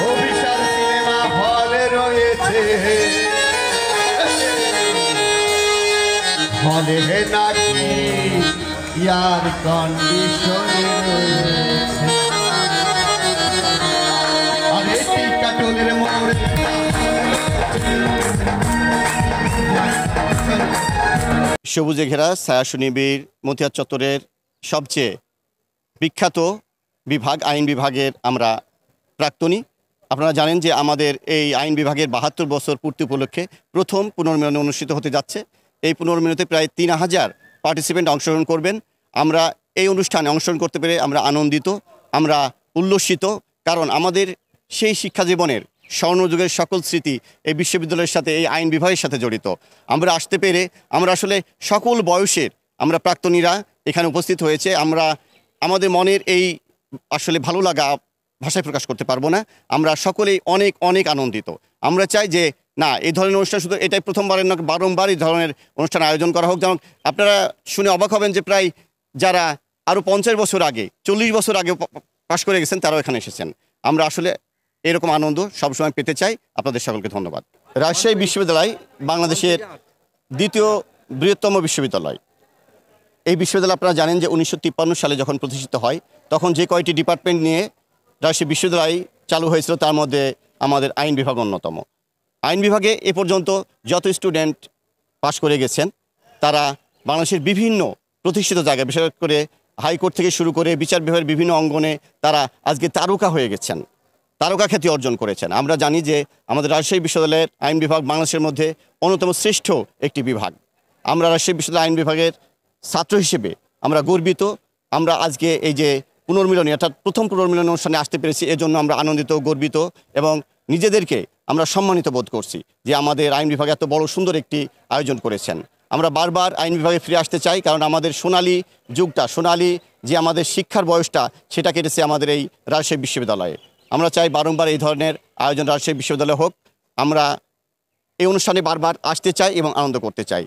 অভিশাপ সিনেমা হলে রয়েছে, হলে নাকি এয়ার কন্ডিশনে রয়েছে। আরে টিকাটনের মোড়ে সবুজে ঘেরা ছায়া নিবিড় মতিহার চত্বরের সবচেয়ে বিখ্যাত বিভাগ আইন বিভাগের আমরা প্রাক্তনী। আপনারা জানেন যে আমাদের এই আইন বিভাগের ৭২ বছর পূর্তি উপলক্ষে প্রথম পুনর্মিলন অনুষ্ঠিত হতে যাচ্ছে। এই পুনর্মিলনে প্রায় ৩,০০০ পার্টিসিপেন্ট অংশগ্রহণ করবেন। আমরা এই অনুষ্ঠানে অংশগ্রহণ করতে পেরে আমরা আনন্দিত, আমরা উল্লসিত, কারণ আমাদের সেই শিক্ষা জীবনের স্বর্ণযুগের সকল স্মৃতি এই বিশ্ববিদ্যালয়ের সাথে, এই আইন বিভাগের সাথে জড়িত। আমরা আসতে পেরে আমরা আসলে সকল বয়সের আমরা প্রাক্তনীরা এখানে উপস্থিত হয়েছে। আমরা আমাদের মনের এই আসলে ভালো লাগা ভাষায় প্রকাশ করতে পারবো না। আমরা সকলেই অনেক অনেক আনন্দিত। আমরা চাই যে না, এই ধরনের অনুষ্ঠান শুধু এটাই প্রথমবারের না, বারংবার এই ধরনের অনুষ্ঠান আয়োজন করা হোক। যেমন আপনারা শুনে অবাক হবেন যে প্রায় যারা আরও ৫০ বছর আগে, ৪০ বছর আগে পাশ করে গেছেন তারাও এখানে এসেছেন। আমরা আসলে এরকম আনন্দ সবসময় পেতে চাই। আপনাদের সকলকে ধন্যবাদ। রাজশাহী বিশ্ববিদ্যালয় বাংলাদেশের দ্বিতীয় বৃহত্তম বিশ্ববিদ্যালয়। এই বিশ্ববিদ্যালয় আপনারা জানেন যে ১৯৫৩ সালে যখন প্রতিষ্ঠিত হয় তখন যে কয়টি ডিপার্টমেন্ট নিয়ে রাজশাহী বিশ্ববিদ্যালয় চালু হয়েছিল তার মধ্যে আমাদের আইন বিভাগ অন্যতম। আইন বিভাগে এ পর্যন্ত যত স্টুডেন্ট পাশ করে গেছেন তারা বাংলাদেশের বিভিন্ন প্রতিষ্ঠিত জায়গায়, বিশেষ করে হাইকোর্ট থেকে শুরু করে বিচার বিভাগের বিভিন্ন অঙ্গনে তারা আজকে তারকা হয়ে গেছেন, তারকা খ্যাতি অর্জন করেছেন। আমরা জানি যে আমাদের রাজশাহী বিশ্ববিদ্যালয়ের আইন বিভাগ বাংলাদেশের মধ্যে অন্যতম শ্রেষ্ঠ একটি বিভাগ। আমরা রাজশাহী বিশ্ববিদ্যালয় আইন বিভাগের ছাত্র হিসেবে আমরা গর্বিত। আমরা আজকে এই যে পুনর্মিলনী অর্থাৎ প্রথম পুনর্মিলন অনুষ্ঠানে আসতে পেরেছি, এজন্য আমরা আনন্দিত, গর্বিত এবং নিজেদেরকে আমরা সম্মানিত বোধ করছি যে আমাদের আইন বিভাগে এত বড় সুন্দর একটি আয়োজন করেছেন। আমরা বারবার আইন বিভাগে ফিরে আসতে চাই, কারণ আমাদের সোনালী যুগটা, সোনালী যে আমাদের শিক্ষার বয়সটা, সেটা কেটেছে আমাদের এই রাজশাহী বিশ্ববিদ্যালয়ে। আমরা চাই বারংবার এই ধরনের আয়োজন রাজশাহী বিশ্ববিদ্যালয়ে হোক। আমরা এই অনুষ্ঠানে বারবার আসতে চাই এবং আনন্দ করতে চাই।